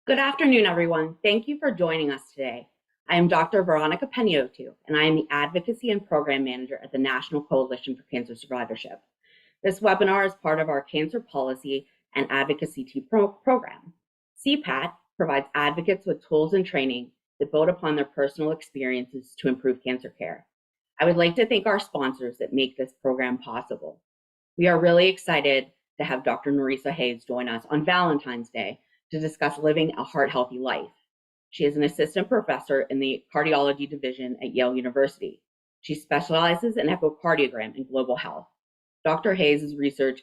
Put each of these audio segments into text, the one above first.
Good afternoon, everyone. Thank you for joining us today. I am Dr. Veronica Peniotu, and I am the Advocacy and Program Manager at the National Coalition for Cancer Survivorship. This webinar is part of our Cancer Policy and Advocacy program. CPAT provides advocates with tools and training that build upon their personal experiences to improve cancer care. I would like to thank our sponsors that make this program possible. We are really excited to have Dr. Norrisa Haynes join us on Valentine's Day to discuss living a heart-healthy life. She is an assistant professor in the Cardiology Division at Yale University. She specializes in echocardiogram and global health. Dr. Hayes' research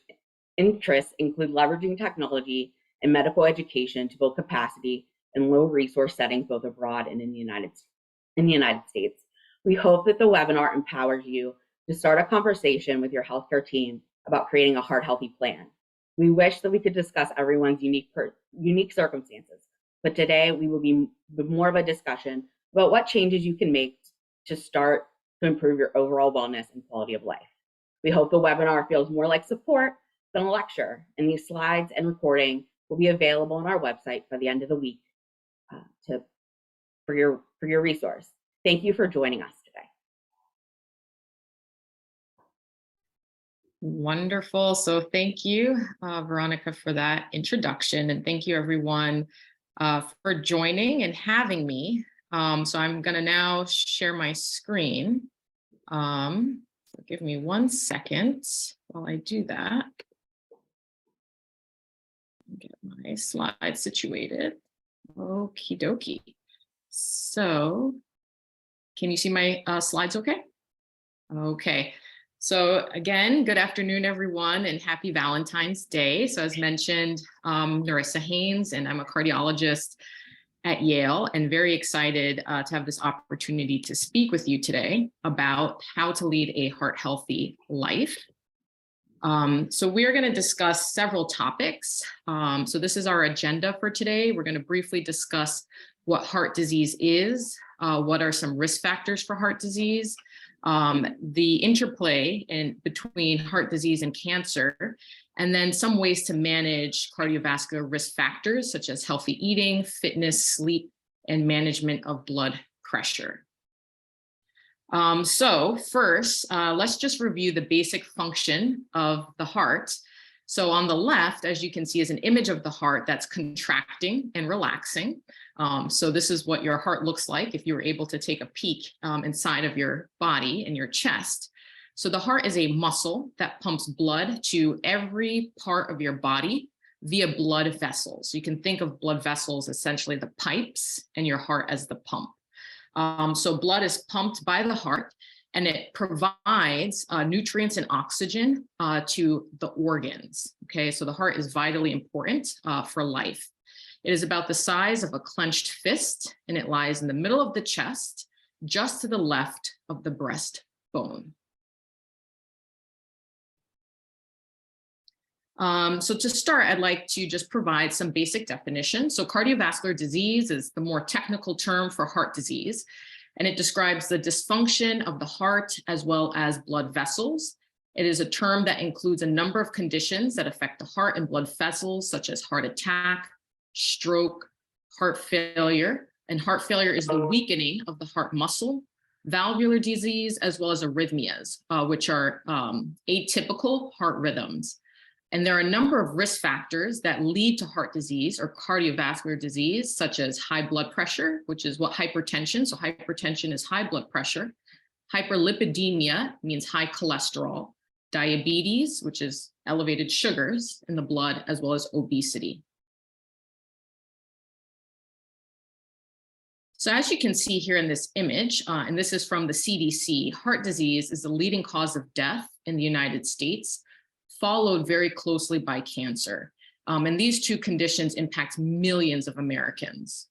interests include leveraging technology and medical education to build capacity in low-resource settings both abroad and in the United States. We hope that the webinar empowers you to start a conversation with your healthcare team about creating a heart-healthy plan. We wish that we could discuss everyone's unique circumstances, but today we will be more of a discussion about what changes you can make to start to improve your overall wellness and quality of life. We hope the webinar feels more like support than a lecture, and these slides and recording will be available on our website by the end of the week for your resource. Thank you for joining us today. Wonderful. So thank you, Veronica, for that introduction. And thank you, everyone, for joining and having me. So I'm going to now share my screen. So give me 1 second while I do that. Get my slide situated. Okie dokie. So can you see my slides okay? Okay. So again, good afternoon, everyone, and happy Valentine's Day. So as mentioned, Norrisa Haynes, and I'm a cardiologist at Yale, and very excited to have this opportunity to speak with you today about how to lead a heart-healthy life. So we're going to discuss several topics. So this is our agenda for today. We're going to briefly discuss what heart disease is, what are some risk factors for heart disease, the interplay between heart disease and cancer, and then some ways to manage cardiovascular risk factors such as healthy eating, fitness, sleep, and management of blood pressure. So first, let's just review the basic function of the heart. So on the left, as you can see, is an image of the heart that's contracting and relaxing. So this is what your heart looks like if you were able to take a peek inside of your body and your chest. So the heart is a muscle that pumps blood to every part of your body via blood vessels. You can think of blood vessels essentially the pipes and your heart as the pump. So blood is pumped by the heart, and it provides nutrients and oxygen to the organs. Okay, so the heart is vitally important for life. It is about the size of a clenched fist, and it lies in the middle of the chest, just to the left of the breastbone. So to start, I'd like to just provide some basic definitions. So cardiovascular disease is the more technical term for heart disease, and it describes the dysfunction of the heart as well as blood vessels. It is a term that includes a number of conditions that affect the heart and blood vessels, such as heart attack, stroke, heart failure, and heart failure is the weakening of the heart muscle, valvular disease, as well as arrhythmias, which are atypical heart rhythms. And there are a number of risk factors that lead to heart disease or cardiovascular disease, such as high blood pressure, which is what hypertension. So hypertension is high blood pressure. Hyperlipidemia means high cholesterol. Diabetes, which is elevated sugars in the blood, as well as obesity. So as you can see here in this image, and this is from the CDC, heart disease is the leading cause of death in the United States, followed very closely by cancer. And these two conditions impact millions of Americans.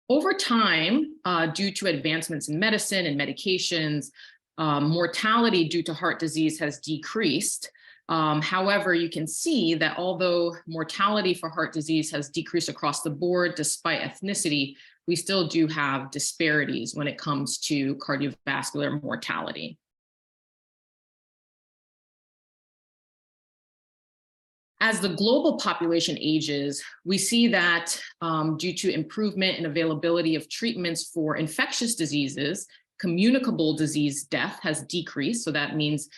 Over time, due to advancements in medicine and medications, mortality due to heart disease has decreased. However, you can see that although mortality for heart disease has decreased across the board, despite ethnicity, we still do have disparities when it comes to cardiovascular mortality. As the global population ages, we see that due to improvement in availability of treatments for infectious diseases, communicable disease death has decreased. So that means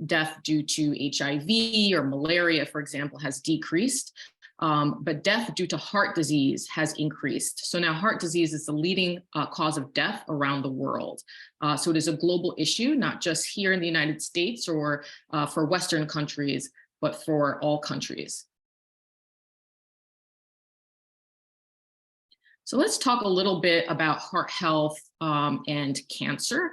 death due to HIV or malaria, for example, has decreased. But death due to heart disease has increased. So now heart disease is the leading cause of death around the world. So it is a global issue, not just here in the United States or for Western countries, but for all countries. So let's talk a little bit about heart health and cancer.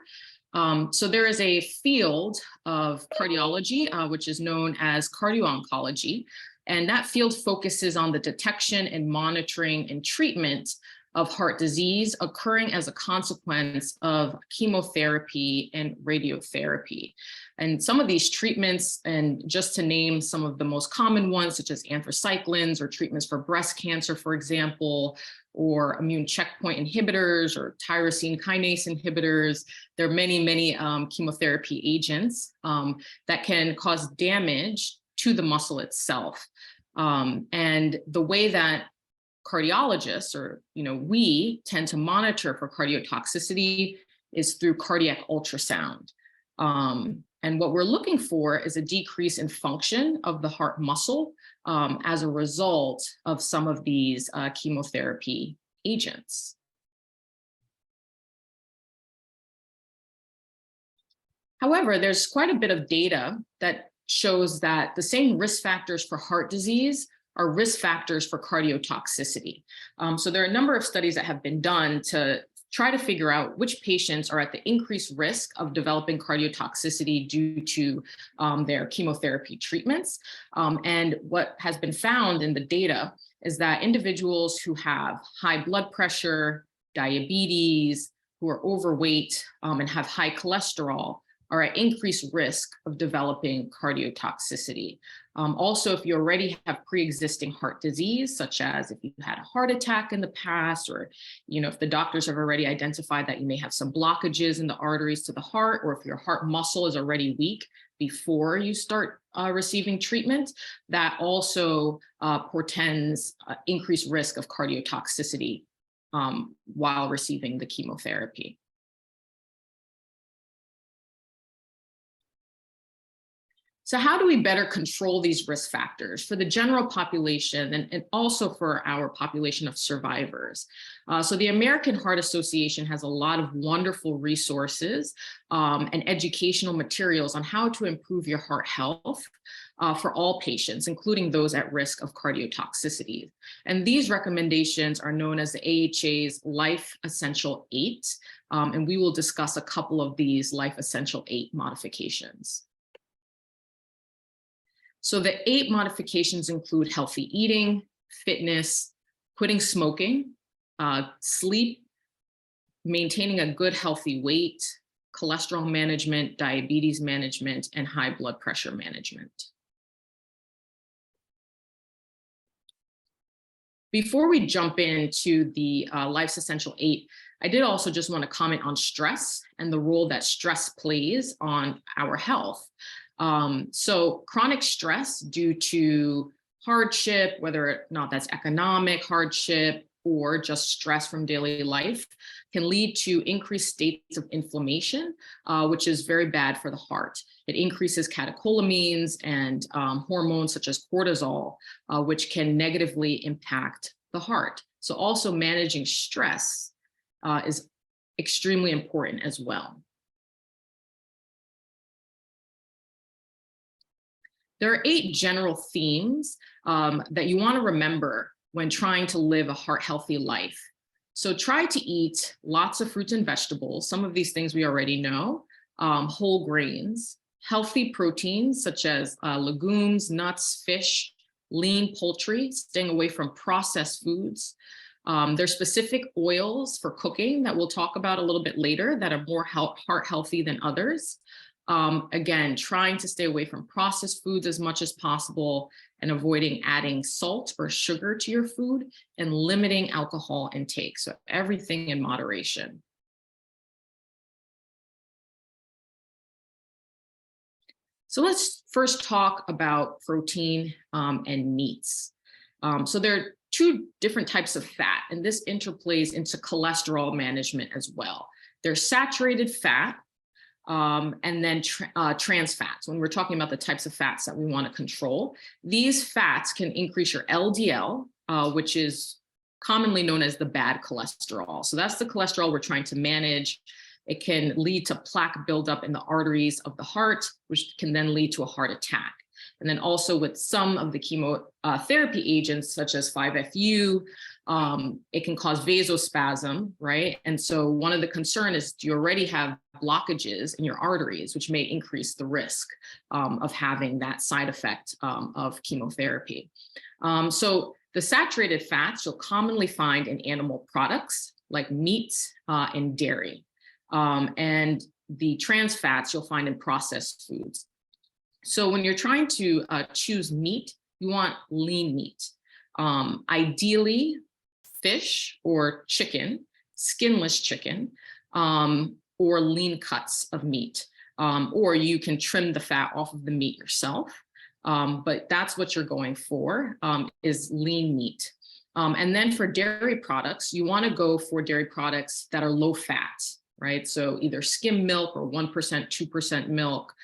So there is a field of cardiology, which is known as cardio-oncology, and that field focuses on the detection and monitoring and treatment of heart disease occurring as a consequence of chemotherapy and radiotherapy. And some of these treatments, and just to name some of the most common ones, such as anthracyclines or treatments for breast cancer, for example, or immune checkpoint inhibitors or tyrosine kinase inhibitors. There are many chemotherapy agents that can cause damage to the muscle itself. And the way that cardiologists, or we tend to monitor for cardiotoxicity is through cardiac ultrasound. And what we're looking for is a decrease in function of the heart muscle as a result of some of these chemotherapy agents. However, there's quite a bit of data that shows that the same risk factors for heart disease are risk factors for cardiotoxicity. So there are a number of studies that have been done to try to figure out which patients are at the increased risk of developing cardiotoxicity due to their chemotherapy treatments. And what has been found in the data is that individuals who have high blood pressure, diabetes, who are overweight, and have high cholesterol are at increased risk of developing cardiotoxicity. Also, if you already have pre-existing heart disease, such as if you had a heart attack in the past, or if the doctors have already identified that you may have some blockages in the arteries to the heart, or if your heart muscle is already weak before you start receiving treatment, that also portends increased risk of cardiotoxicity while receiving the chemotherapy. So how do we better control these risk factors for the general population and also for our population of survivors? So the American Heart Association has a lot of wonderful resources and educational materials on how to improve your heart health for all patients, including those at risk of cardiotoxicity. And these recommendations are known as the AHA's Life Essential 8, and we will discuss a couple of these Life Essential 8 modifications. So the 8 modifications include healthy eating, fitness, quitting smoking, sleep, maintaining a good healthy weight, cholesterol management, diabetes management, and high blood pressure management. Before we jump into the Life's Essential 8, I did also just want to comment on stress and the role that stress plays on our health. So chronic stress due to hardship, whether or not that's economic hardship or just stress from daily life, can lead to increased states of inflammation, which is very bad for the heart. It increases catecholamines and hormones such as cortisol, which can negatively impact the heart. So also managing stress is extremely important as well. There are 8 general themes that you want to remember when trying to live a heart-healthy life. So try to eat lots of fruits and vegetables. Some of these things we already know, whole grains, healthy proteins such as legumes, nuts, fish, lean poultry, staying away from processed foods. There's specific oils for cooking that we'll talk about a little bit later that are more heart healthy than others. Again, trying to stay away from processed foods as much as possible and avoiding adding salt or sugar to your food and limiting alcohol intake. So everything in moderation. So let's first talk about protein and meats. So there are two different types of fat, and this interplays into cholesterol management as well. There's saturated fat, and then trans fats. When we're talking about the types of fats that we want to control, these fats can increase your LDL, which is commonly known as the bad cholesterol. So that's the cholesterol we're trying to manage. It can lead to plaque buildup in the arteries of the heart, which can then lead to a heart attack. And then also with some of the chemotherapy agents, such as 5-FU, it can cause vasospasm, right? And so one of the concerns is, do you already have blockages in your arteries, which may increase the risk of having that side effect of chemotherapy. So the saturated fats you'll commonly find in animal products like meat and dairy. And the trans fats you'll find in processed foods. So when you're trying to choose meat, you want lean meat. Ideally, fish or chicken, skinless chicken, or lean cuts of meat. Or you can trim the fat off of the meat yourself. But that's what you're going for, is lean meat. And then for dairy products, you want to go for dairy products that are low fat, right? So either skim milk or 1%, 2% milk.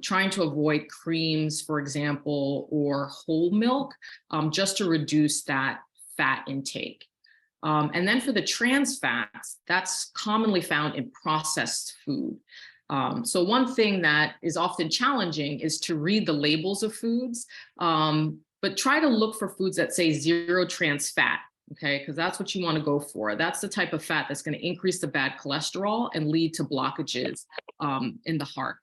Trying to avoid creams, for example, or whole milk, just to reduce that fat intake. And then for the trans fats, that's commonly found in processed food. So one thing that is often challenging is to read the labels of foods, but try to look for foods that say 0 trans fat. Okay, because that's what you want to go for. That's the type of fat that's going to increase the bad cholesterol and lead to blockages in the heart.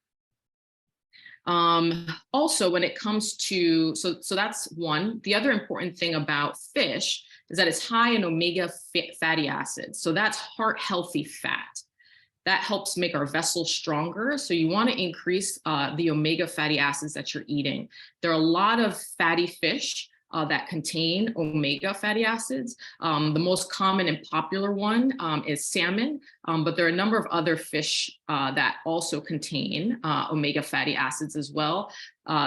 Also, when it comes to, so that's one. The other important thing about fish is that it's high in omega fatty acids. So that's heart healthy fat. That helps make our vessels stronger. So you want to increase the omega fatty acids that you're eating. There are a lot of fatty fish that contain omega fatty acids. The most common and popular one is salmon, but there are a number of other fish that also contain omega fatty acids as well,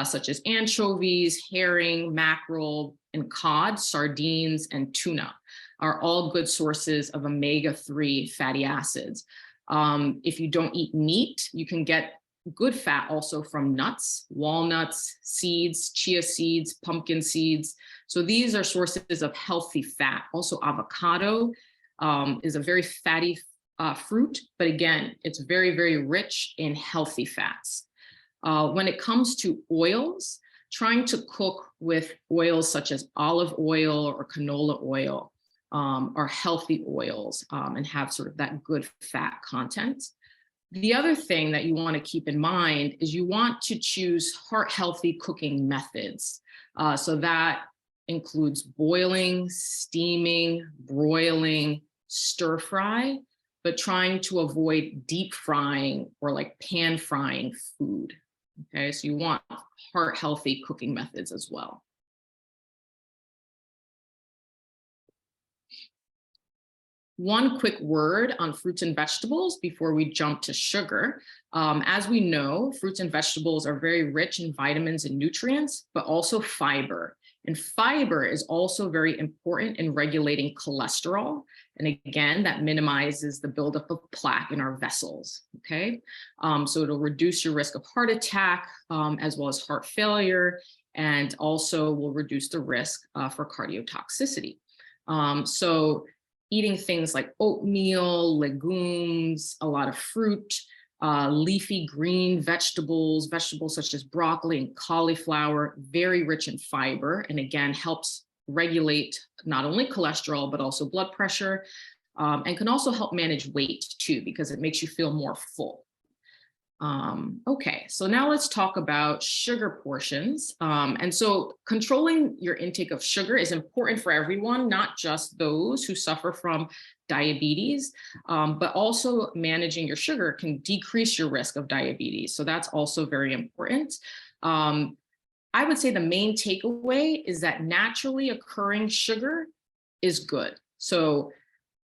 such as anchovies, herring, mackerel, and cod, sardines, and tuna are all good sources of omega-3 fatty acids. If you don't eat meat, you can get good fat also from nuts, walnuts, seeds, chia seeds, pumpkin seeds. So these are sources of healthy fat. Also avocado is a very fatty fruit, but again, it's very, very rich in healthy fats. When it comes to oils, trying to cook with oils such as olive oil or canola oil are healthy oils and have sort of that good fat content. The other thing that you want to keep in mind is you want to choose heart healthy cooking methods. So that includes boiling, steaming, broiling, stir fry, but trying to avoid deep frying or like pan frying food. Okay, so you want heart healthy cooking methods as well. One quick word on fruits and vegetables before we jump to sugar. As we know, fruits and vegetables are very rich in vitamins and nutrients, but also fiber. And fiber is also very important in regulating cholesterol. And again, that minimizes the buildup of plaque in our vessels, okay? So it'll reduce your risk of heart attack, as well as heart failure, and also will reduce the risk for cardiotoxicity. So eating things like oatmeal, legumes, a lot of fruit, leafy green vegetables such as broccoli and cauliflower, very rich in fiber, and again, helps regulate not only cholesterol, but also blood pressure, and can also help manage weight too, because it makes you feel more full. Okay, so now let's talk about sugar portions. And so controlling your intake of sugar is important for everyone, not just those who suffer from diabetes, but also managing your sugar can decrease your risk of diabetes. So that's also very important. I would say the main takeaway is that naturally occurring sugar is good. So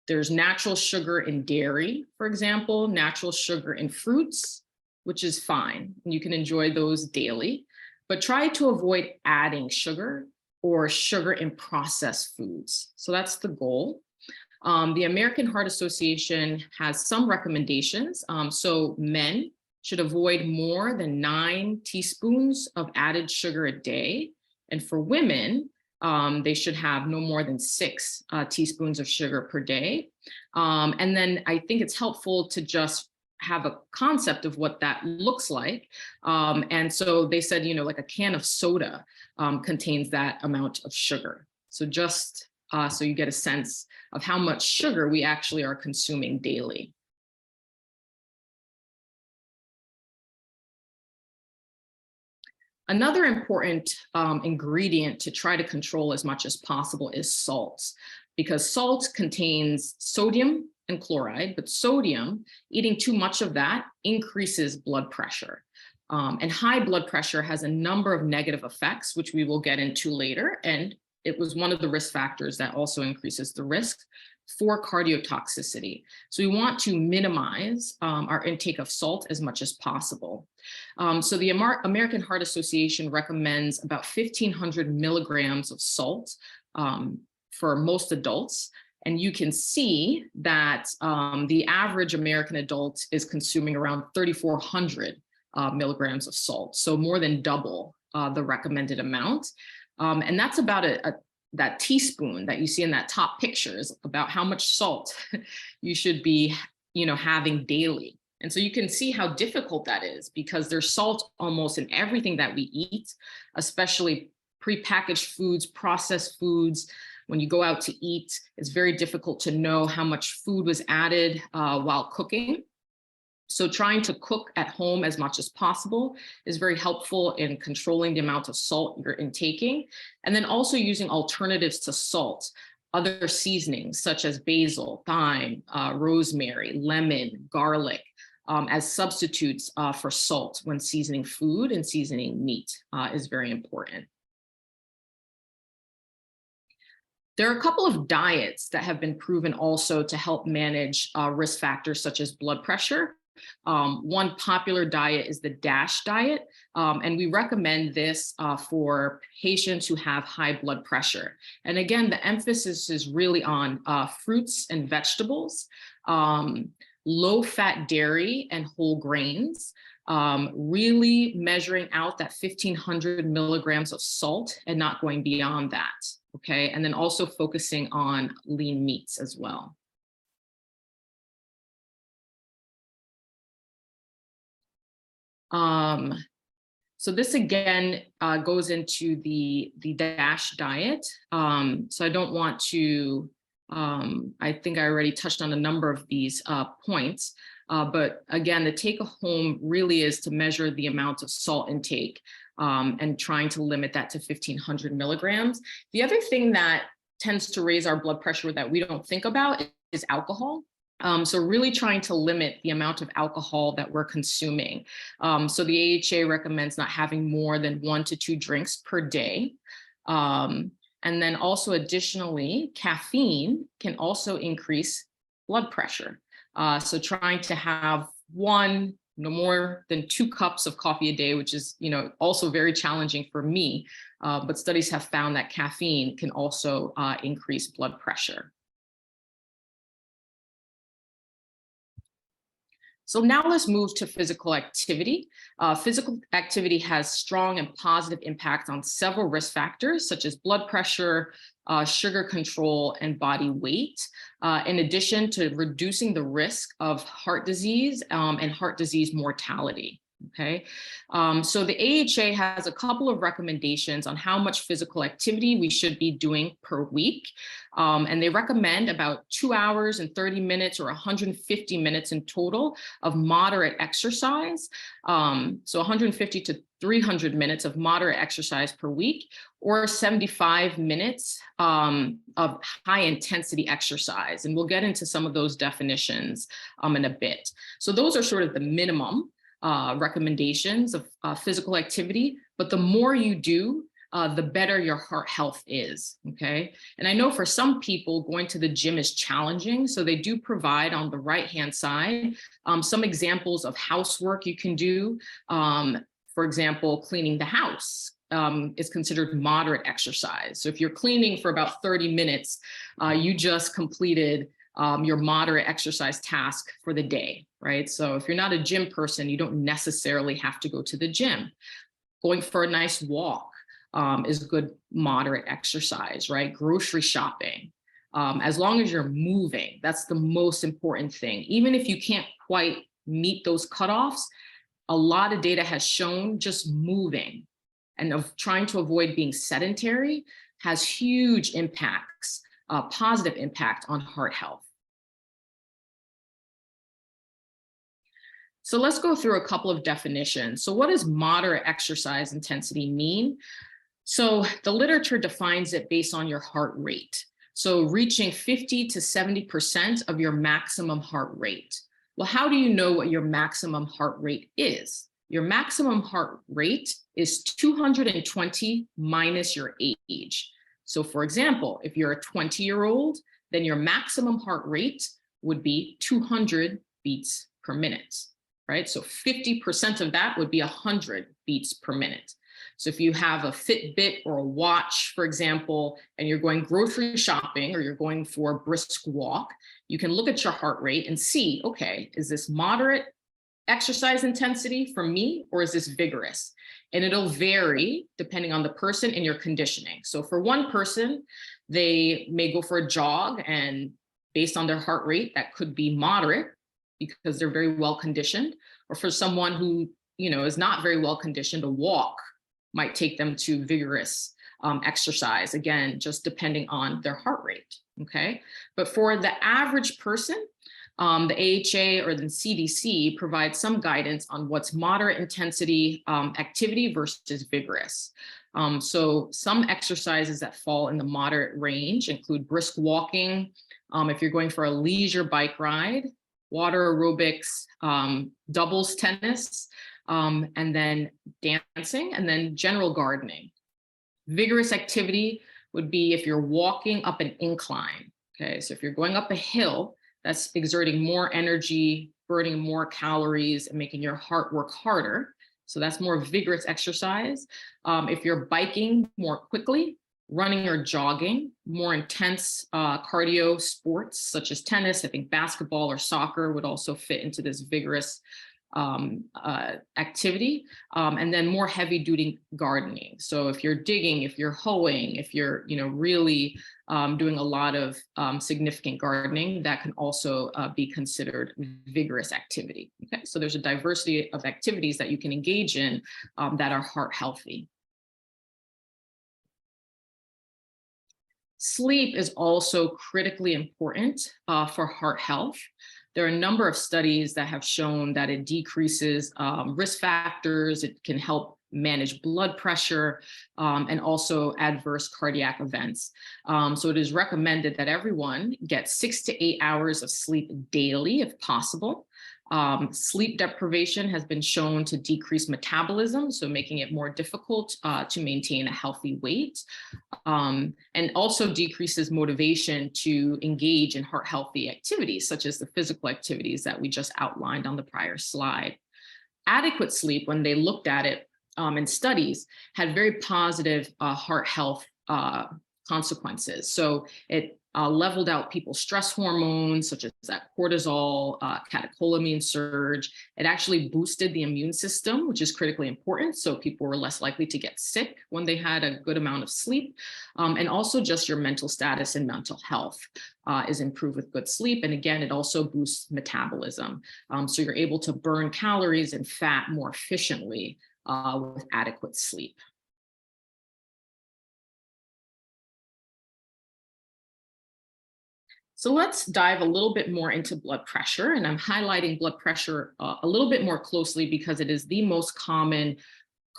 there's natural sugar in dairy, for example, natural sugar in fruits, which is fine. And you can enjoy those daily, but try to avoid adding sugar or sugar in processed foods. So that's the goal. The American Heart Association has some recommendations. So men should avoid more than 9 teaspoons of added sugar a day. And for women, they should have no more than 6 teaspoons of sugar per day. And then I think it's helpful to just have a concept of what that looks like. And so they said, like a can of soda contains that amount of sugar. So just so you get a sense of how much sugar we actually are consuming daily. Another important ingredient to try to control as much as possible is salts, because salt contains sodium and chloride, but sodium, eating too much of that increases blood pressure. And high blood pressure has a number of negative effects, which we will get into later. And it was one of the risk factors that also increases the risk for cardiotoxicity. So we want to minimize our intake of salt as much as possible. So the American Heart Association recommends about 1,500 milligrams of salt for most adults. And you can see that the average American adult is consuming around 3,400 milligrams of salt. So more than double the recommended amount. And that's about that teaspoon that you see in that top picture is about how much salt you should be, having daily. And so you can see how difficult that is, because there's salt almost in everything that we eat, especially prepackaged foods, processed foods. When you go out to eat, it's very difficult to know how much food was added while cooking. So trying to cook at home as much as possible is very helpful in controlling the amount of salt you're intaking. And then also using alternatives to salt, other seasonings such as basil, thyme, rosemary, lemon, garlic, as substitutes for salt when seasoning food and seasoning meat is very important. There are a couple of diets that have been proven also to help manage risk factors such as blood pressure. One popular diet is the DASH diet, and we recommend this for patients who have high blood pressure. And again, the emphasis is really on fruits and vegetables, low-fat dairy and whole grains, really measuring out that 1,500 milligrams of salt and not going beyond that, okay? And then also focusing on lean meats as well. So this again goes into the DASH diet. So I don't want to, I think I already touched on a number of these points, but again, the take home really is to measure the amount of salt intake and trying to limit that to 1,500 milligrams. The other thing that tends to raise our blood pressure that we don't think about is alcohol. So really trying to limit the amount of alcohol that we're consuming. So the AHA recommends not having more than 1 to 2 drinks per day. And then also additionally, caffeine can also increase blood pressure. So trying to have no more than 2 cups of coffee a day, which is, also very challenging for me. But studies have found that caffeine can also increase blood pressure. So now let's move to physical activity. Physical activity has strong and positive impact on several risk factors, such as blood pressure, sugar control, and body weight, in addition to reducing the risk of heart disease and heart disease mortality. Okay, so the AHA has a couple of recommendations on how much physical activity we should be doing per week. And they recommend about 2 hours and 30 minutes or 150 minutes in total of moderate exercise. So 150 to 300 minutes of moderate exercise per week, or 75 minutes of high intensity exercise. And we'll get into some of those definitions in a bit. So those are sort of the minimum recommendations of physical activity, but the more you do, the better your heart health is, okay? And I know for some people, going to the gym is challenging, so they do provide on the right-hand side some examples of housework you can do. For example, cleaning the house is considered moderate exercise. So if you're cleaning for about 30 minutes, you just completed your moderate exercise task for the day, right? So if you're not a gym person, you don't necessarily have to go to the gym. Going for a nice walk is good moderate exercise, right? Grocery shopping, as long as you're moving, that's the most important thing. Even if you can't quite meet those cutoffs, a lot of data has shown just moving and of trying to avoid being sedentary has huge impacts, positive impact on heart health. So let's go through a couple of definitions. So what does moderate exercise intensity mean? So the literature defines it based on your heart rate. So reaching 50 to 70% of your maximum heart rate. Well, how do you know what your maximum heart rate is? Your maximum heart rate is 220 minus your age. So for example, if you're a 20-year-old, then your maximum heart rate would be 200 beats per minute, right? So 50% of that would be 100 beats per minute. So if you have a Fitbit or a watch, for example, and you're going grocery shopping or you're going for a brisk walk, you can look at your heart rate and see, okay, is this moderate exercise intensity for me, or is this vigorous? And it'll vary depending on the person and your conditioning. So for one person, they may go for a jog, and based on their heart rate, that could be moderate because they're very well conditioned. Or for someone who, is not very well conditioned, a walk might take them to vigorous exercise, again, just depending on their heart rate, okay? But for the average person, the AHA or the CDC provides some guidance on what's moderate intensity activity versus vigorous. So some exercises that fall in the moderate range include brisk walking, if you're going for a leisure bike ride, water aerobics, doubles tennis, and then dancing, and then general gardening. Vigorous activity would be if you're walking up an incline. Okay, so if you're going up a hill, that's exerting more energy, burning more calories, and making your heart work harder. So that's more vigorous exercise. If you're biking more quickly, running or jogging, more intense cardio sports such as tennis, I think basketball or soccer would also fit into this vigorous activity, and then more heavy duty gardening. So if you're digging, if you're hoeing, if you're really doing a lot of significant gardening, that can also be considered vigorous activity. Okay, so there's a diversity of activities that you can engage in that are heart healthy. Sleep is also critically important for heart health. There are a number of studies that have shown that it decreases risk factors, it can help manage blood pressure, and also adverse cardiac events. So it is recommended that everyone get 6 to 8 hours of sleep daily if possible. Sleep deprivation has been shown to decrease metabolism, so making it more difficult to maintain a healthy weight, and also decreases motivation to engage in heart healthy activities, such as the physical activities that we just outlined on the prior slide. Adequate sleep, when they looked at it in studies, had very positive heart health consequences. So it leveled out people's stress hormones, such as that cortisol, catecholamine surge. It actually boosted the immune system, which is critically important. So people were less likely to get sick when they had a good amount of sleep. And also just your mental status and mental health is improved with good sleep. And again, it also boosts metabolism. So you're able to burn calories and fat more efficiently with adequate sleep. So let's dive a little bit more into blood pressure, and I'm highlighting blood pressure a little bit more closely because it is the most common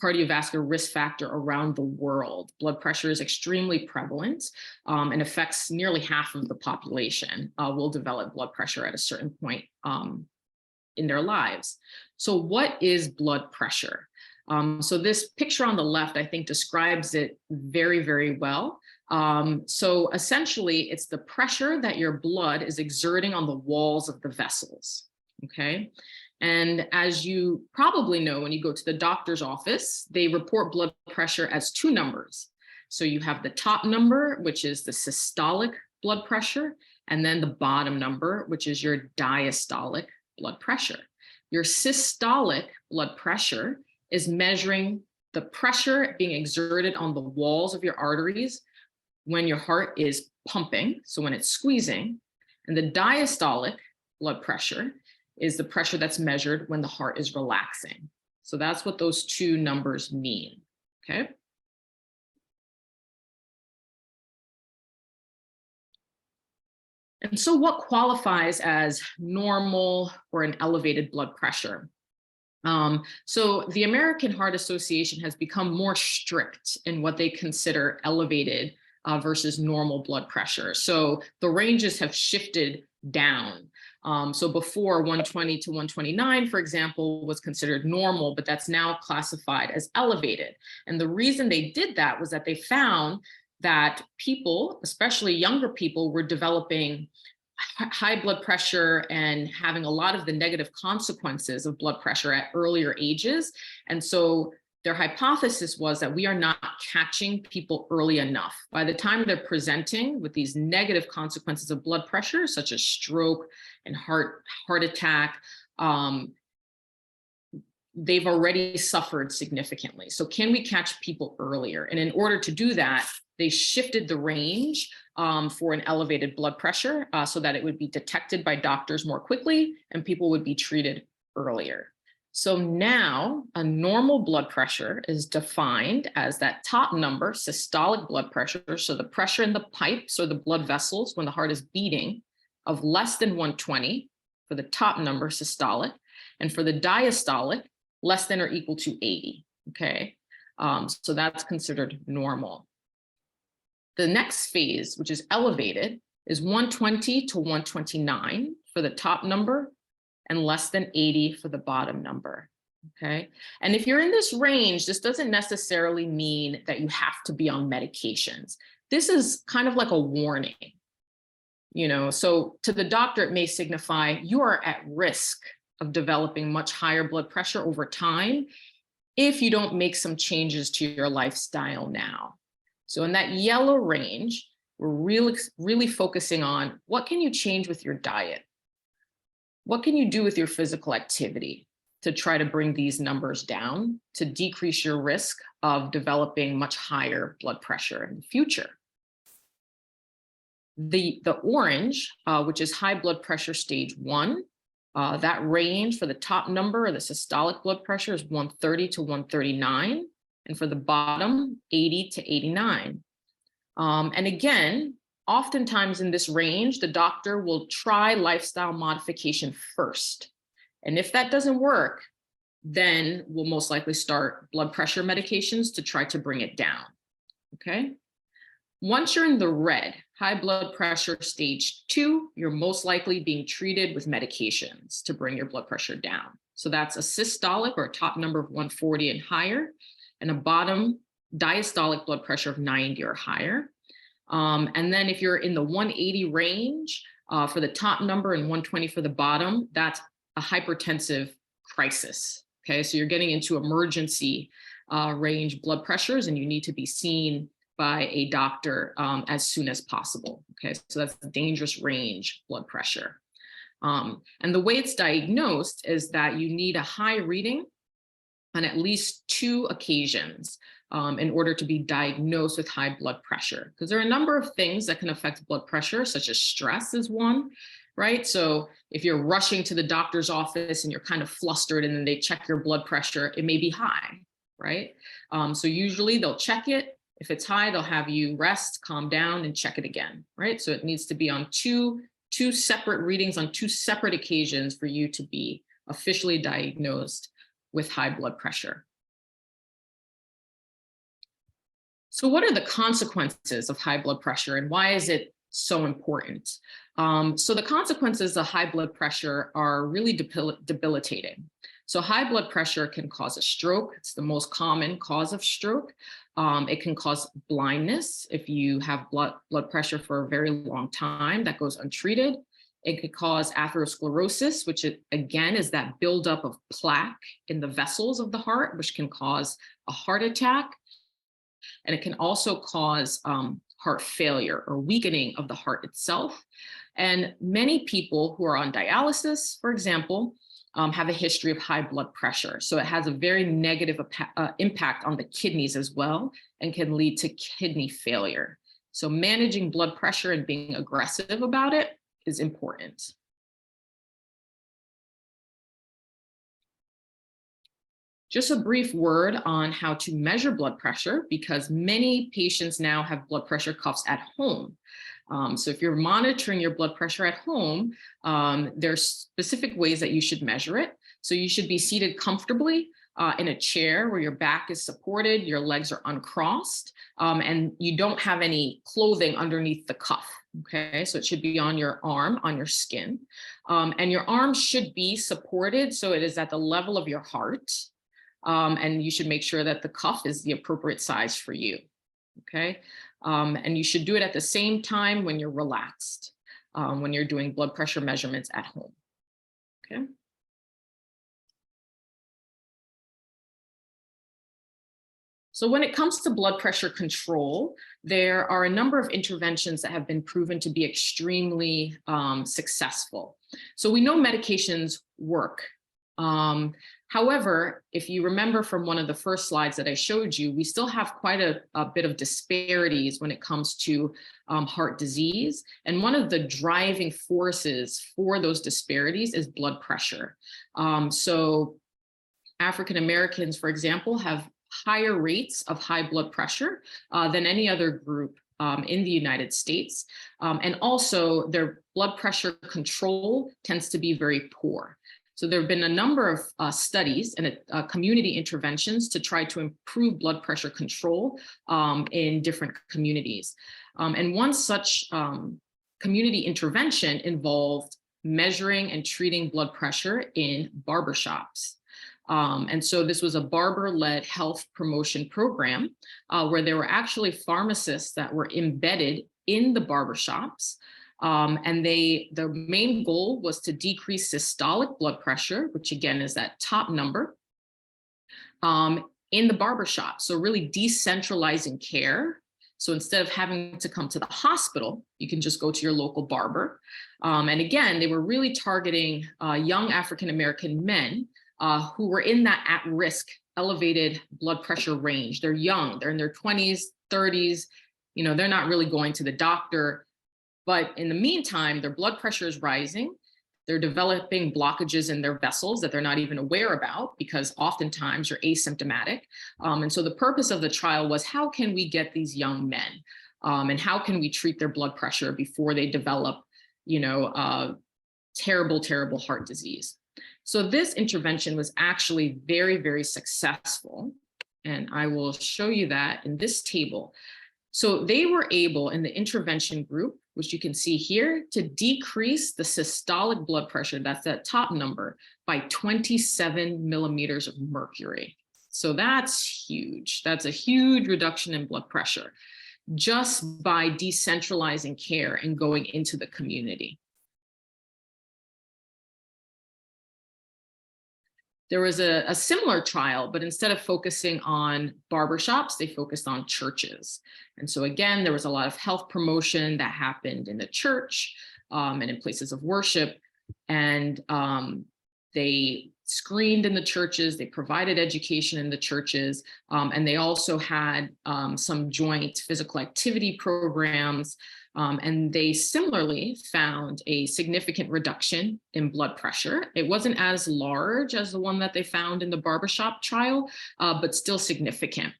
cardiovascular risk factor around the world. Blood pressure is extremely prevalent and affects nearly half of the population will develop blood pressure at a certain point in their lives. So what is blood pressure? So this picture on the left, I think, describes it very, very well. So essentially, it's the pressure that your blood is exerting on the walls of the vessels, okay? And as you probably know, when you go to the doctor's office, they report blood pressure as two numbers. So you have the top number, which is the systolic blood pressure, and then the bottom number, which is your diastolic blood pressure. Your systolic blood pressure is measuring the pressure being exerted on the walls of your arteries when your heart is pumping, so when it's squeezing. And the diastolic blood pressure is the pressure that's measured when the heart is relaxing. So that's what those two numbers mean, okay? And so what qualifies as normal or an elevated blood pressure? So the American Heart Association has become more strict in what they consider elevated versus normal blood pressure. So the ranges have shifted down. So before 120 to 129, for example, was considered normal, but that's now classified as elevated. And the reason they did that was that they found that people, especially younger people, were developing high blood pressure and having a lot of the negative consequences of blood pressure at earlier ages. And so their hypothesis was that we are not catching people early enough. By the time they're presenting with these negative consequences of blood pressure, such as stroke and heart attack, they've already suffered significantly. So can we catch people earlier? And in order to do that, they shifted the range for an elevated blood pressure so that it would be detected by doctors more quickly and people would be treated earlier. So now a normal blood pressure is defined as that top number, systolic blood pressure, so the pressure in the pipes or the blood vessels when the heart is beating, of less than 120 for the top number, systolic, and for the diastolic, less than or equal to 80, okay? So that's considered normal. The next phase, which is elevated, is 120 to 129 for the top number and less than 80 for the bottom number, okay? And if you're in this range, this doesn't necessarily mean that you have to be on medications. This is kind of like a warning, you know? So to the doctor, it may signify you are at risk of developing much higher blood pressure over time if you don't make some changes to your lifestyle now. So in that yellow range, we're really focusing on what can you change with your diet? What can you do with your physical activity to try to bring these numbers down to decrease your risk of developing much higher blood pressure in the future? The orange, which is high blood pressure stage 1, that range for the top number of the systolic blood pressure is 130 to 139. And for the bottom, 80 to 89. And again, oftentimes in this range, the doctor will try lifestyle modification first. And if that doesn't work, then we'll most likely start blood pressure medications to try to bring it down, okay? Once you're in the red, high blood pressure stage 2, you're most likely being treated with medications to bring your blood pressure down. So that's a systolic or a top number of 140 and higher, and a bottom diastolic blood pressure of 90 or higher. And then if you're in the 180 range for the top number and 120 for the bottom, that's a hypertensive crisis, okay? So you're getting into emergency range blood pressures and you need to be seen by a doctor as soon as possible, okay? So that's the dangerous range blood pressure. And the way it's diagnosed is that you need a high reading on at least 2 occasions in order to be diagnosed with high blood pressure. Because there are a number of things that can affect blood pressure, such as stress is one, right? So if you're rushing to the doctor's office and you're kind of flustered and then they check your blood pressure, it may be high, right? So usually they'll check it. If it's high, they'll have you rest, calm down, and check it again, right? So it needs to be on two separate readings on 2 separate occasions for you to be officially diagnosed with high blood pressure. So what are the consequences of high blood pressure and why is it so important? So the consequences of high blood pressure are really debilitating. So high blood pressure can cause a stroke. It's the most common cause of stroke. It can cause blindness if you have blood pressure for a very long time that goes untreated. It could cause atherosclerosis, which again is that buildup of plaque in the vessels of the heart, which can cause a heart attack. And it can also cause heart failure or weakening of the heart itself. And many people who are on dialysis, for example, have a history of high blood pressure. So it has a very negative impact on the kidneys as well and can lead to kidney failure. So managing blood pressure and being aggressive about it is important. Just a brief word on how to measure blood pressure, because many patients now have blood pressure cuffs at home. So if you're monitoring your blood pressure at home, there's specific ways that you should measure it. So you should be seated comfortably in a chair where your back is supported, your legs are uncrossed, and you don't have any clothing underneath the cuff. Okay, so it should be on your arm, on your skin. And your arm should be supported so it is at the level of your heart. And you should make sure that the cuff is the appropriate size for you. Okay. And you should do it at the same time when you're relaxed, when you're doing blood pressure measurements at home. Okay. So when it comes to blood pressure control, there are a number of interventions that have been proven to be extremely successful. So we know medications work. However, if you remember from one of the first slides that I showed you, we still have quite a bit of disparities when it comes to heart disease. And one of the driving forces for those disparities is blood pressure. So African Americans, for example, have higher rates of high blood pressure than any other group in the United States. And also their blood pressure control tends to be very poor. So there have been a number of studies and community interventions to try to improve blood pressure control in different communities. And one such community intervention involved measuring and treating blood pressure in barbershops. And so this was a barber-led health promotion program where there were actually pharmacists that were embedded in the barbershops. And the main goal was to decrease systolic blood pressure, which again is that top number, in the barbershop. So really decentralizing care. So instead of having to come to the hospital, you can just go to your local barber. And again, they were really targeting young African-American men who were in that at-risk elevated blood pressure range. They're young, they're in their 20s, 30s, you know, they're not really going to the doctor. But in the meantime, their blood pressure is rising. They're developing blockages in their vessels that they're not even aware about because oftentimes you're asymptomatic. And so the purpose of the trial was, how can we get these young men and how can we treat their blood pressure before they develop, you know, terrible, terrible heart disease. So this intervention was actually very, very successful. And I will show you that in this table. So they were able in the intervention group, which you can see here, to decrease the systolic blood pressure, that's that top number, by 27 millimeters of mercury. So that's huge. That's a huge reduction in blood pressure just by decentralizing care and going into the community. There was a similar trial, but instead of focusing on barbershops, they focused on churches. And so again, there was a lot of health promotion that happened in the church and in places of worship. And they screened in the churches, they provided education in the churches, and they also had some joint physical activity programs. And they similarly found a significant reduction in blood pressure. It wasn't as large as the one that they found in the barbershop trial, but still significant.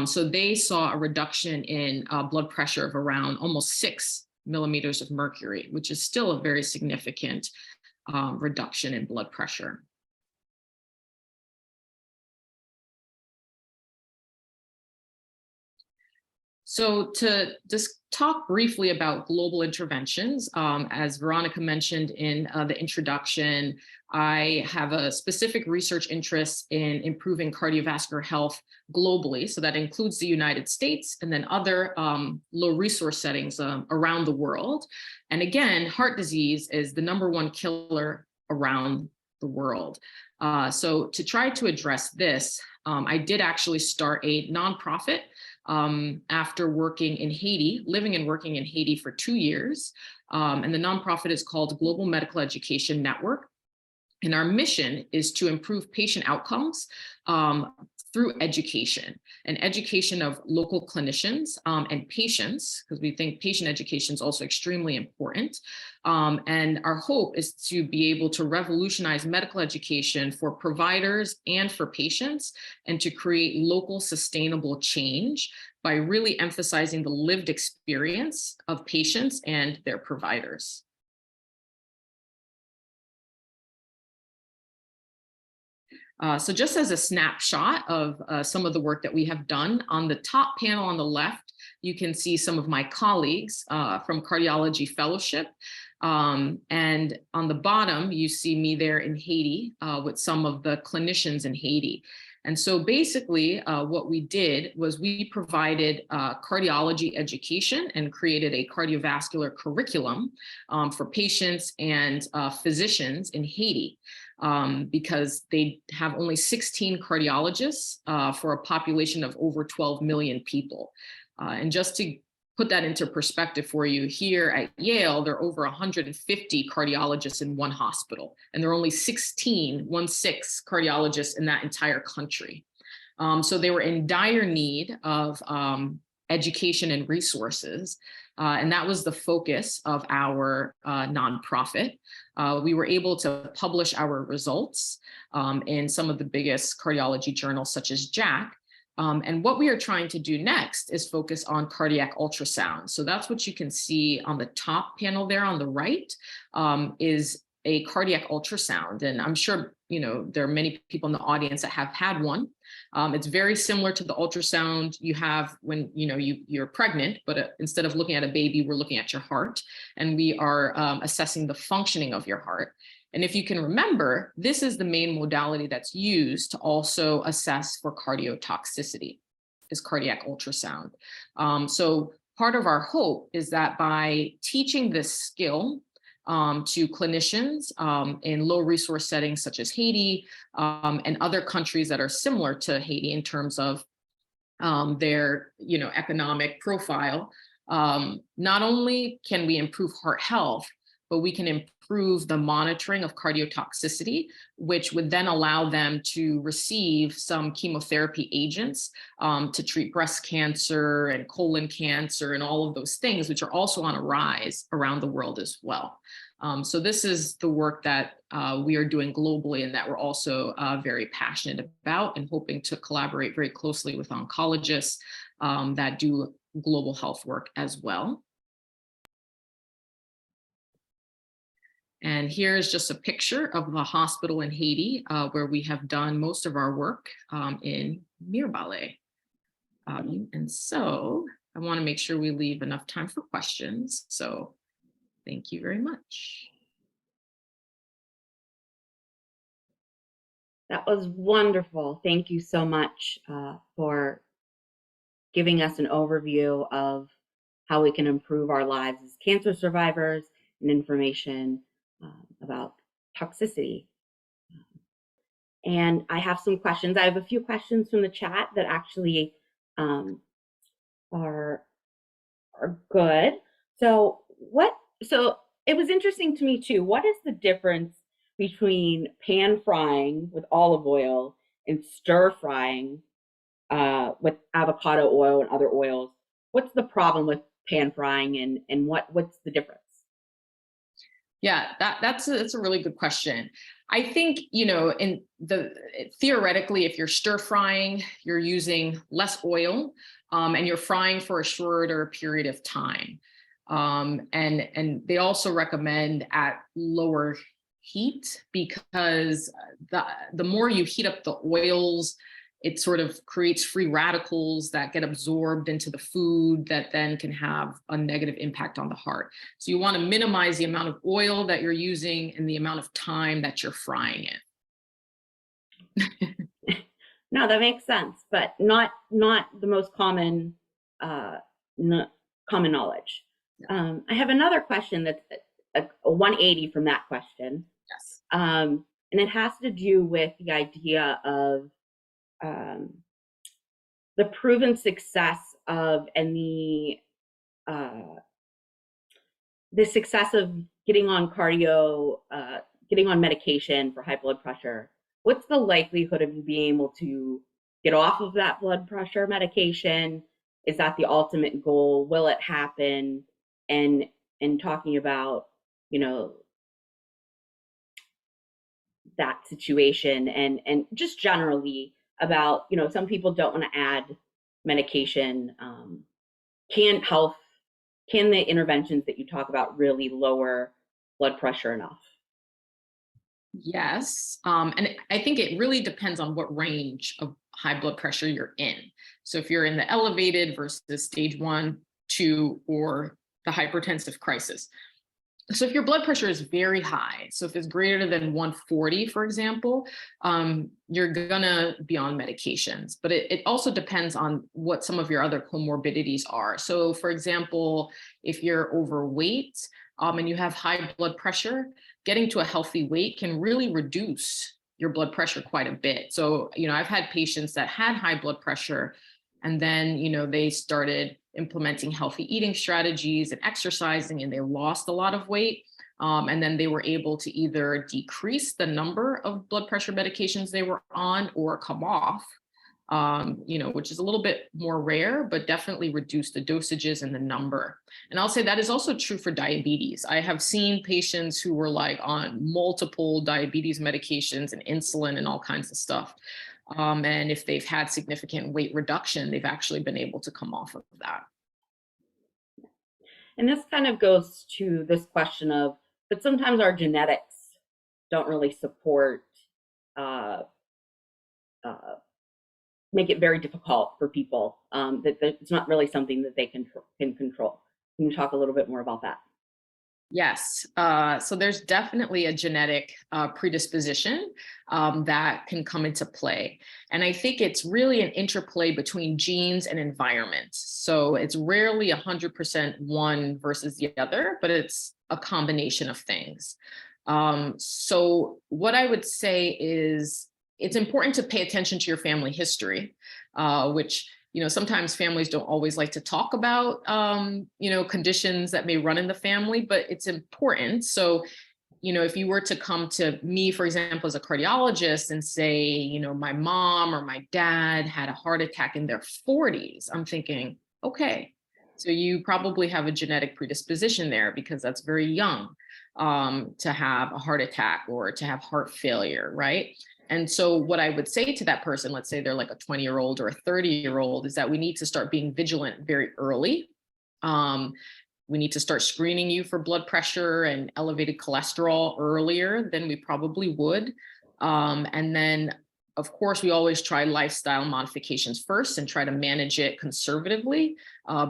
So they saw a reduction in blood pressure of around almost 6 millimeters of mercury, which is still a very significant reduction in blood pressure. So to just talk briefly about global interventions, as Veronica mentioned in the introduction, I have a specific research interest in improving cardiovascular health globally. So that includes the United States and then other low resource settings around the world. And again, heart disease is the #1 killer around the world. So to try to address this, I did actually start a nonprofit after working in Haiti, living and working in Haiti for 2 years. And the nonprofit is called Global Medical Education Network. And our mission is to improve patient outcomes through education and education of local clinicians and patients, because we think patient education is also extremely important. And our hope is to be able to revolutionize medical education for providers and for patients, and to create local sustainable change by really emphasizing the lived experience of patients and their providers. So just as a snapshot of some of the work that we have done, on the top panel on the left, you can see some of my colleagues from Cardiology Fellowship. And on the bottom, you see me there in Haiti with some of the clinicians in Haiti. And so basically what we did was we provided cardiology education and created a cardiovascular curriculum for patients and physicians in Haiti. Because they have only 16 cardiologists for a population of over 12 million people. And just to put that into perspective for you, here at Yale, there are over 150 cardiologists in one hospital, and there are only 16 cardiologists in that entire country. So they were in dire need of education and resources. And that was the focus of our nonprofit. We were able to publish our results in some of the biggest cardiology journals, such as JACC. And what we are trying to do next is focus on cardiac ultrasound. So that's what you can see on the top panel there on the right, is a cardiac ultrasound. And I'm sure, there are many people in the audience that have had one. It's very similar to the ultrasound you have when, you're pregnant, but instead of looking at a baby, we're looking at your heart, and we are assessing the functioning of your heart. And if you can remember, this is the main modality that's used to also assess for cardiotoxicity, is cardiac ultrasound. So part of our hope is that by teaching this skill to clinicians in low resource settings such as Haiti and other countries that are similar to Haiti in terms of their economic profile, not only can we improve heart health, but we can improve the monitoring of cardiotoxicity, which would then allow them to receive some chemotherapy agents to treat breast cancer and colon cancer and all of those things, which are also on a rise around the world as well. So this is the work that we are doing globally, and that we're also very passionate about, and hoping to collaborate very closely with oncologists that do global health work as well. And here's just a picture of the hospital in Haiti, where we have done most of our work in Mirebalais. And so I want to make sure we leave enough time for questions. So thank you very much. That was wonderful. Thank you so much for giving us an overview of how we can improve our lives as cancer survivors, and information about toxicity. And I have some questions. I have a few questions from the chat that actually are good. So it was interesting to me too. What is the difference between pan frying with olive oil and stir frying with avocado oil and other oils? What's the problem with pan frying, and what's the difference? Yeah, that's a really good question. I think, theoretically, if you're stir frying, you're using less oil and you're frying for a shorter period of time. And they also recommend at lower heat, because the more you heat up the oils it sort of creates free radicals that get absorbed into the food that then can have a negative impact on the heart. So you want to minimize the amount of oil that you're using and the amount of time that you're frying it. No, that makes sense, but not the most common common knowledge. I have another question that's a 180 from that question. Yes. And it has to do with the idea of the proven success of and the success of getting on getting on medication for high blood pressure. What's the likelihood of you being able to get off of that blood pressure medication? Is that the ultimate goal? Will it happen? And talking about, that situation and just generally about, some people don't want to add medication. Can the interventions that you talk about really lower blood pressure enough? Yes. And I think it really depends on what range of high blood pressure you're in. So if you're in the elevated versus stage 1, 2, or the hypertensive crisis. So if your blood pressure is very high, so if it's greater than 140, for example, you're gonna be on medications, but it also depends on what some of your other comorbidities are. So for example, if you're overweight and you have high blood pressure, getting to a healthy weight can really reduce your blood pressure quite a bit. So, I've had patients that had high blood pressure and then, they started implementing healthy eating strategies and exercising, and they lost a lot of weight. And then they were able to either decrease the number of blood pressure medications they were on or come off, which is a little bit more rare, but definitely reduce the dosages and the number. And I'll say that is also true for diabetes. I have seen patients who were like on multiple diabetes medications and insulin and all kinds of stuff. And if they've had significant weight reduction, they've actually been able to come off of that. And this kind of goes to this question of, but sometimes our genetics don't really support, make it very difficult for people, that it's not really something that they can control. Can you talk a little bit more about that? Yes. So there's definitely a genetic predisposition that can come into play. And I think it's really an interplay between genes and environment. So it's rarely 100% one versus the other, but it's a combination of things. So what I would say is it's important to pay attention to your family history, which sometimes families don't always like to talk about, conditions that may run in the family, but it's important. So, if you were to come to me, for example, as a cardiologist and say, my mom or my dad had a heart attack in their 40s, I'm thinking, okay, so you probably have a genetic predisposition there because that's very young to have a heart attack or to have heart failure, right? And so what I would say to that person, let's say they're like a 20-year-old or a 30-year-old, is that we need to start being vigilant very early. We need to start screening you for blood pressure and elevated cholesterol earlier than we probably would. And then, of course, we always try lifestyle modifications first and try to manage it conservatively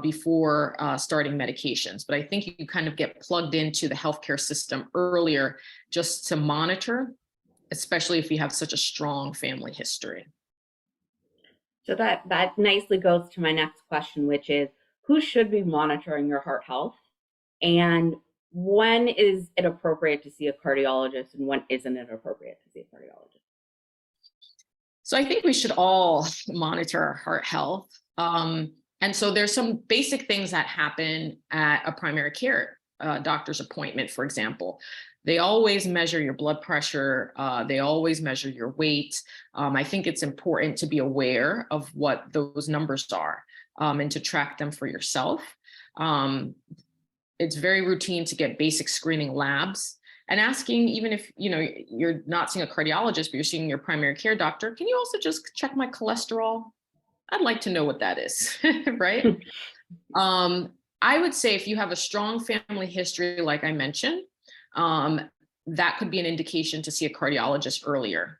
before starting medications. But I think you kind of get plugged into the healthcare system earlier just to monitor, especially if you have such a strong family history. So that nicely goes to my next question, which is, who should be monitoring your heart health? And when is it appropriate to see a cardiologist and when isn't it appropriate to see a cardiologist? So I think we should all monitor our heart health. And so there's some basic things that happen at a primary care doctor's appointment, for example. They always measure your blood pressure. They always measure your weight. I think it's important to be aware of what those numbers are and to track them for yourself. It's very routine to get basic screening labs and asking, even if you're not seeing a cardiologist, but you're seeing your primary care doctor, can you also just check my cholesterol? I'd like to know what that is, right? I would say if you have a strong family history, like I mentioned, that could be an indication to see a cardiologist earlier.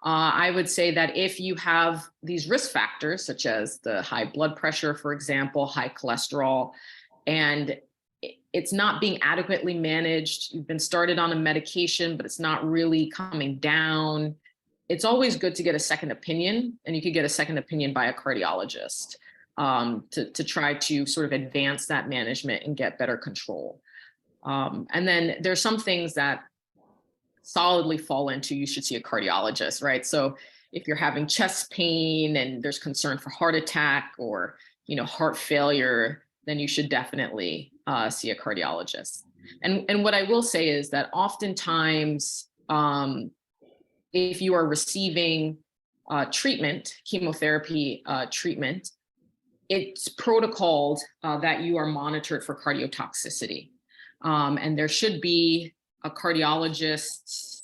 I would say that if you have these risk factors, such as the high blood pressure, for example, high cholesterol, and it's not being adequately managed, you've been started on a medication, but it's not really coming down, it's always good to get a second opinion, and you could get a second opinion by a cardiologist to try to sort of advance that management and get better control. And then there's some things that solidly fall into you should see a cardiologist, right? So if you're having chest pain and there's concern for heart attack or heart failure, then you should definitely see a cardiologist. And what I will say is that oftentimes, if you are receiving treatment, chemotherapy treatment, it's protocoled that you are monitored for cardiotoxicity. And there should be a cardiologist,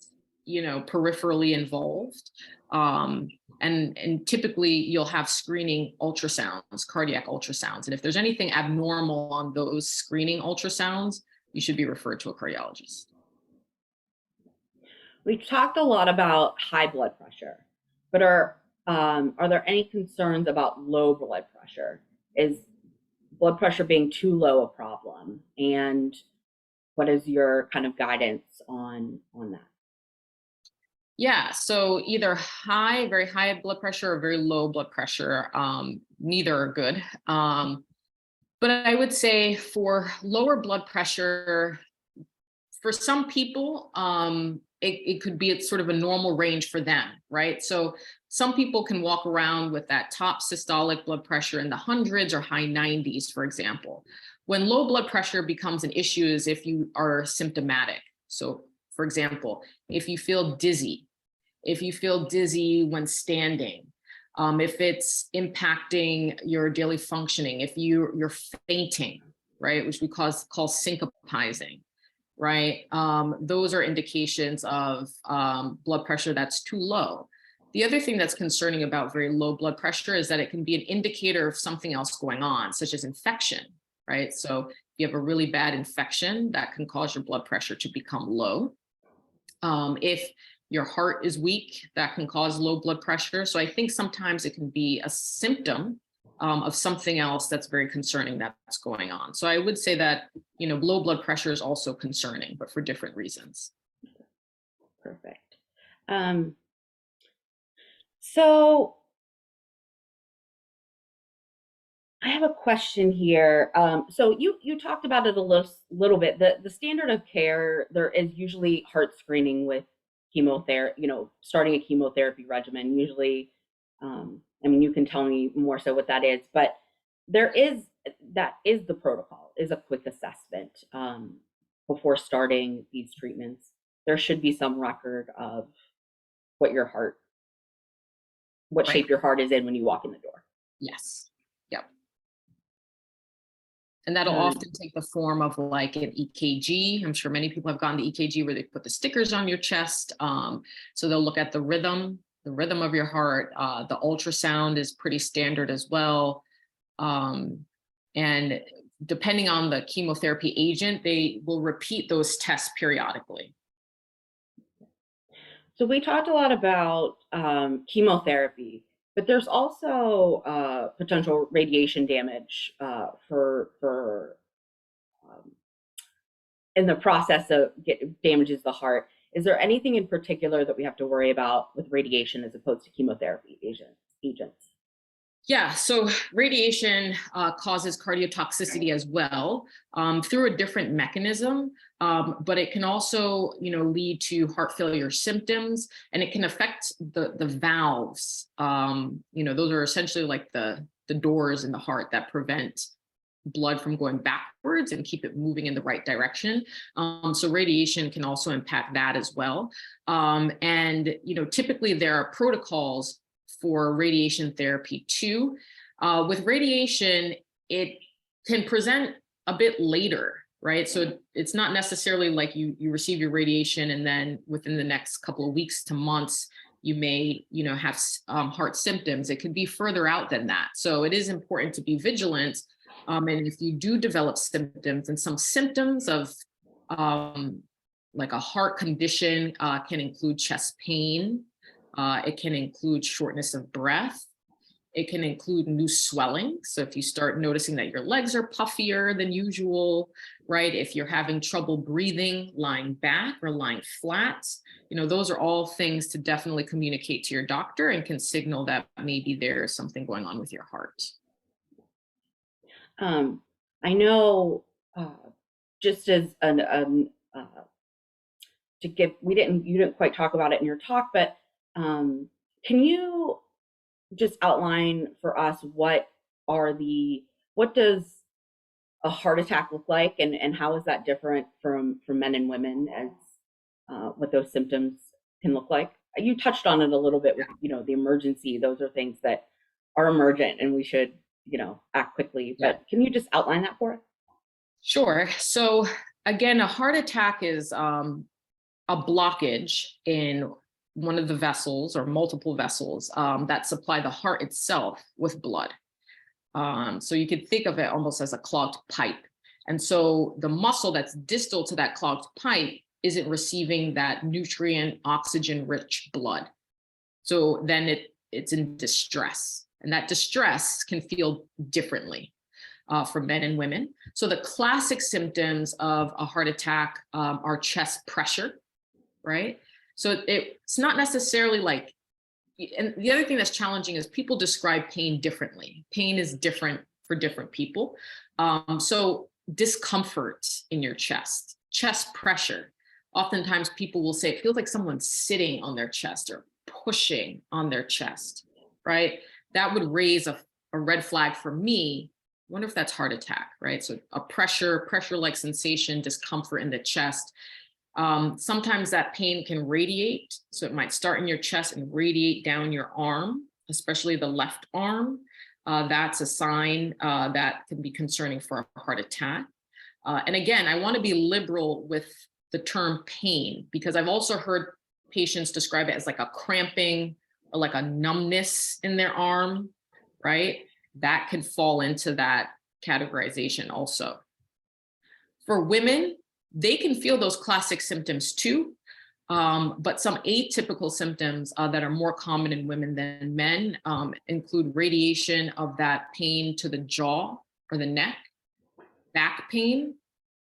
peripherally involved. And typically you'll have screening ultrasounds, cardiac ultrasounds. And if there's anything abnormal on those screening ultrasounds, you should be referred to a cardiologist. We've talked a lot about high blood pressure, but are there any concerns about low blood pressure? Is blood pressure being too low a problem? And what is your kind of guidance on that? Yeah, so either very high blood pressure or very low blood pressure, neither are good. But I would say for lower blood pressure, for some people, it could be sort of a normal range for them, right? So some people can walk around with that top systolic blood pressure in the hundreds or high 90s, for example. When low blood pressure becomes an issue is if you are symptomatic. So for example, if you feel dizzy when standing, if it's impacting your daily functioning, if you're fainting, right, which we call syncopizing, right? Those are indications of blood pressure that's too low. The other thing that's concerning about very low blood pressure is that it can be an indicator of something else going on, such as infection, right? So if you have a really bad infection, that can cause your blood pressure to become low. If your heart is weak, that can cause low blood pressure. So I think sometimes it can be a symptom of something else that's very concerning that's going on. So I would say that, low blood pressure is also concerning, but for different reasons. Perfect. So I have a question here. So you talked about it a little bit. The standard of care, there is usually heart screening with chemotherapy, starting a chemotherapy regimen. Usually, you can tell me more so what that is, but that is the protocol, is a quick assessment before starting these treatments. There should be some record of what Right. shape your heart is in when you walk in the door. Yes. Yep. And that'll often take the form of like an EKG. I'm sure many people have gotten the EKG where they put the stickers on your chest. So they'll look at the rhythm of your heart. The ultrasound is pretty standard as well. And depending on the chemotherapy agent, they will repeat those tests periodically. So we talked a lot about chemotherapy, but there's also potential radiation damage in the process of damages the heart. Is there anything in particular that we have to worry about with radiation as opposed to chemotherapy agents? Yeah, so radiation causes cardiotoxicity as well through a different mechanism, but it can also, lead to heart failure symptoms, and it can affect the valves. Those are essentially like the doors in the heart that prevent blood from going backwards and keep it moving in the right direction. So radiation can also impact that as well. And typically there are protocols for radiation therapy too. With radiation, it can present a bit later, right? So it's not necessarily like you receive your radiation and then within the next couple of weeks to months, you may, have heart symptoms. It could be further out than that. So it is important to be vigilant. And if you do develop symptoms, and some symptoms of like a heart condition can include chest pain, It can include shortness of breath. It can include new swelling. So if you start noticing that your legs are puffier than usual, right? If you're having trouble breathing, lying back or lying flat, those are all things to definitely communicate to your doctor and can signal that maybe there's something going on with your heart. I know, just as you didn't quite talk about it in your talk, but can you just outline for us what does a heart attack look like, and how is that different from men and women, as what those symptoms can look like? You touched on it a little bit with the emergency. Those are things that are emergent and we should act quickly, but can you just outline that for us? Sure. So again, a heart attack is a blockage in one of the vessels or multiple vessels that supply the heart itself with blood. So you could think of it almost as a clogged pipe. And so the muscle that's distal to that clogged pipe isn't receiving that nutrient, oxygen-rich blood. So then it's in distress. And that distress can feel differently for men and women. So the classic symptoms of a heart attack are chest pressure, right? So it's not necessarily like, and the other thing that's challenging is people describe pain differently. Pain is different for different people. So discomfort in your chest, chest pressure. Oftentimes people will say it feels like someone's sitting on their chest or pushing on their chest, right? That would raise a red flag for me. I wonder if that's heart attack, right? So a pressure-like sensation, discomfort in the chest. Sometimes that pain can radiate. So it might start in your chest and radiate down your arm, especially the left arm. That's a sign that can be concerning for a heart attack. And again, I want to be liberal with the term pain, because I've also heard patients describe it as like a cramping or like a numbness in their arm, right? That could fall into that categorization also. For women, they can feel those classic symptoms too, but some atypical symptoms that are more common in women than men include radiation of that pain to the jaw or the neck, back pain,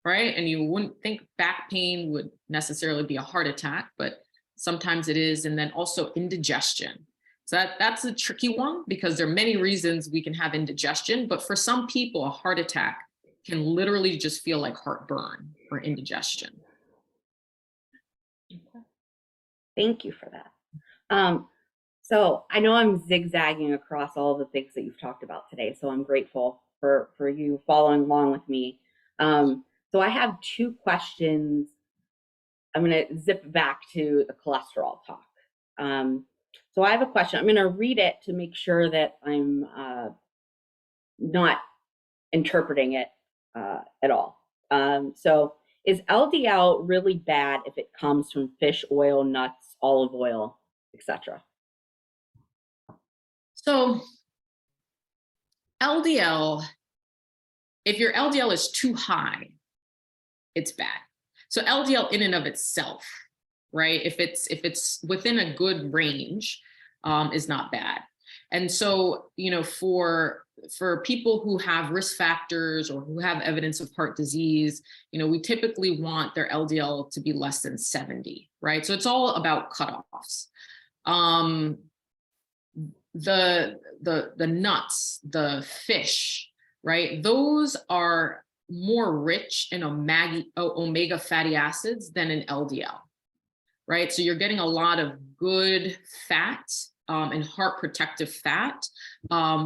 right? And you wouldn't think back pain would necessarily be a heart attack, but sometimes it is. And then also indigestion. So that's a tricky one, because there are many reasons we can have indigestion, but for some people, a heart attack can literally just feel like heartburn or indigestion. Thank you for that. So I know I'm zigzagging across all the things that you've talked about today, so I'm grateful for you following along with me. So I have two questions. I'm going to zip back to the cholesterol talk. So I have a question. I'm going to read it to make sure that I'm not interpreting it at all. So is LDL really bad if it comes from fish oil, nuts, olive oil, etc.? So LDL, if your LDL is too high, it's bad. So LDL in and of itself, right? If it's within a good range, is not bad. And so, for people who have risk factors or who have evidence of heart disease, we typically want their LDL to be less than 70, right? So it's all about cutoffs. The nuts, the fish, right? Those are more rich in omega fatty acids than in LDL, right? So you're getting a lot of good fat and heart protective fat,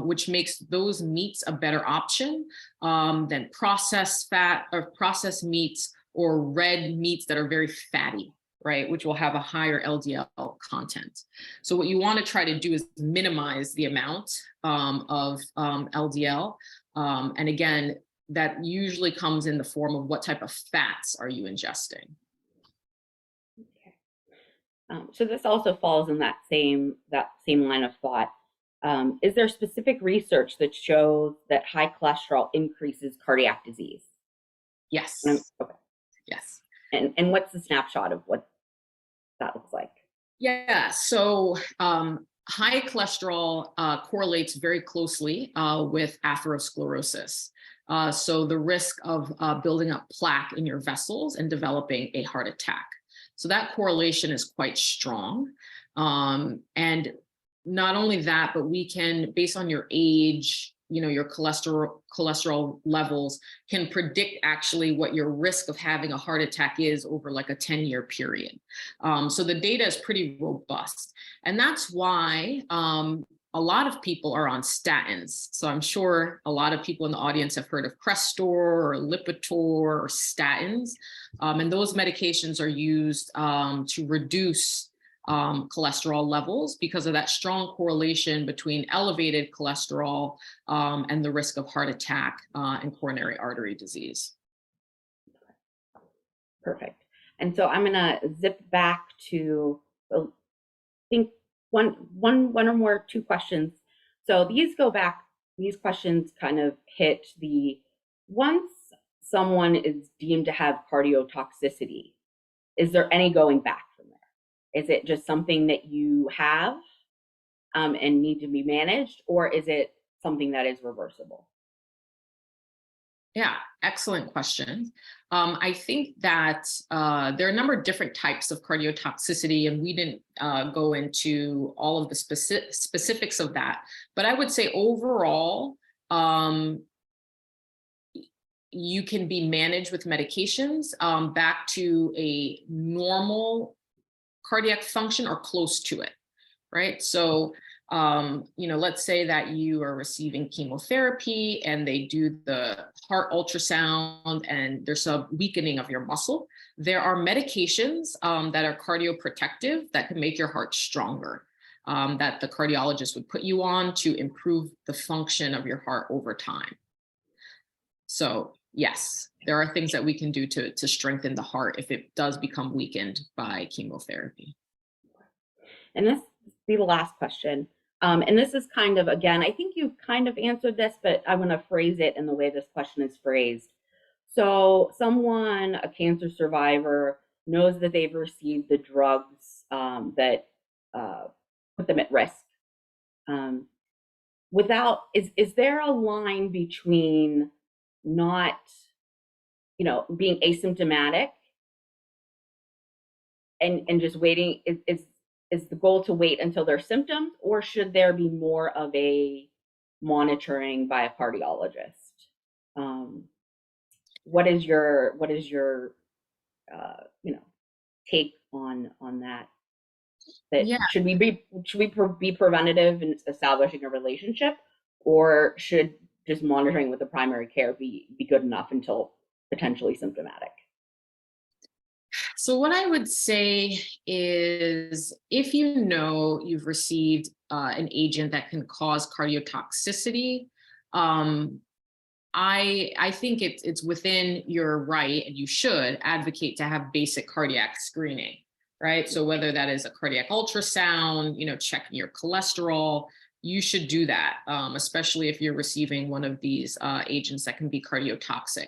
which makes those meats a better option than processed fat or processed meats or red meats that are very fatty, right? Which will have a higher LDL content. So what you want to try to do is minimize the amount of LDL. And again, that usually comes in the form of what type of fats are you ingesting. So this also falls in that same line of thought. Is there specific research that shows that high cholesterol increases cardiac disease? Yes. Okay. Yes. And what's the snapshot of what that looks like? Yeah, so high cholesterol correlates very closely with atherosclerosis. So the risk of building up plaque in your vessels and developing a heart attack. So that correlation is quite strong. And not only that, but we can, based on your age, your cholesterol levels, can predict actually what your risk of having a heart attack is over like a 10-year period. So the data is pretty robust. And that's why a lot of people are on statins. So I'm sure a lot of people in the audience have heard of Crestor or Lipitor or statins. And those medications are used to reduce cholesterol levels because of that strong correlation between elevated cholesterol and the risk of heart attack and coronary artery disease. Perfect. And so I'm going to zip back to, I think, one or more, two questions. So these go back, these questions kind of hit the, once someone is deemed to have cardiotoxicity, is there any going back from there? Is it just something that you have and need to be managed, or is it something that is reversible? Yeah, excellent question. I think that there are a number of different types of cardiotoxicity, and we didn't go into all of the specifics of that. But I would say overall, you can be managed with medications back to a normal cardiac function or close to it, right? So let's say that you are receiving chemotherapy and they do the heart ultrasound and there's a weakening of your muscle. There are medications that are cardioprotective that can make your heart stronger, that the cardiologist would put you on to improve the function of your heart over time. So yes, there are things that we can do to strengthen the heart if it does become weakened by chemotherapy. And this will be the last question. And this is kind of, again, I think you've kind of answered this, but I want to phrase it in the way this question is phrased. So someone, a cancer survivor, knows that they've received the drugs that put them at risk. Is there a line between not, being asymptomatic and just waiting? Is the goal to wait until their symptoms, or should there be more of a monitoring by a cardiologist? What is your take on that? Yeah. Should we be preventative in establishing a relationship, or should just monitoring with the primary care be good enough until potentially symptomatic? So what I would say is if you've received an agent that can cause cardiotoxicity, I think it's within your right, and you should advocate to have basic cardiac screening, right? So whether that is a cardiac ultrasound, checking your cholesterol, you should do that, especially if you're receiving one of these agents that can be cardiotoxic.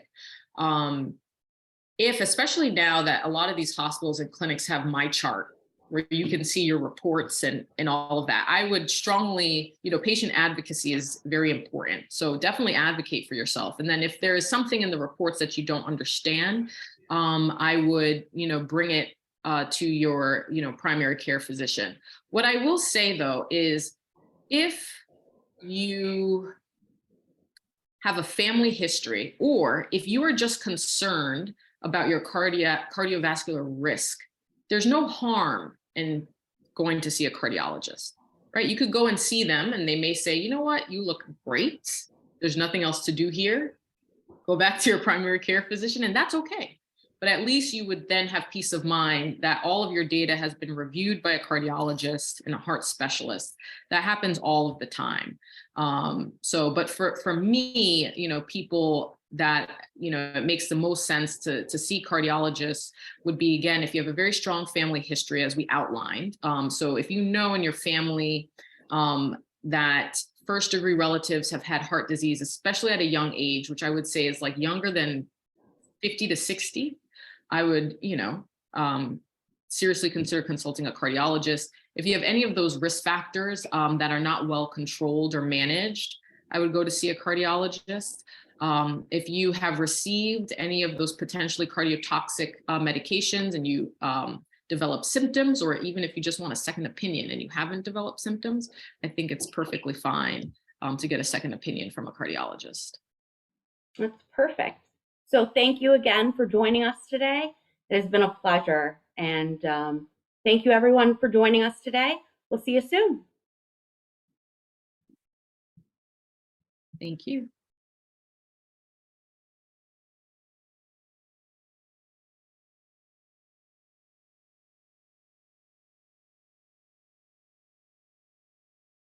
Especially now that a lot of these hospitals and clinics have MyChart, where you can see your reports and all of that, I would strongly, patient advocacy is very important. So definitely advocate for yourself. And then if there is something in the reports that you don't understand, I would, bring it to your, primary care physician. What I will say though, is if you have a family history, or if you are just concerned about your cardiovascular risk, there's no harm in going to see a cardiologist, right? You could go and see them and they may say, you know what, you look great. There's nothing else to do here. Go back to your primary care physician, and that's okay. But at least you would then have peace of mind that all of your data has been reviewed by a cardiologist and a heart specialist. That happens all of the time. But for me, people that, it makes the most sense to see cardiologists would be, again, if you have a very strong family history, as we outlined. So if in your family that first degree relatives have had heart disease, especially at a young age, which I would say is like younger than 50 to 60, I would, seriously consider consulting a cardiologist. If you have any of those risk factors that are not well controlled or managed, I would go to see a cardiologist. If you have received any of those potentially cardiotoxic medications and you develop symptoms, or even if you just want a second opinion and you haven't developed symptoms, I think it's perfectly fine to get a second opinion from a cardiologist. That's perfect. So thank you again for joining us today. It has been a pleasure. And thank you everyone for joining us today. We'll see you soon. Thank you.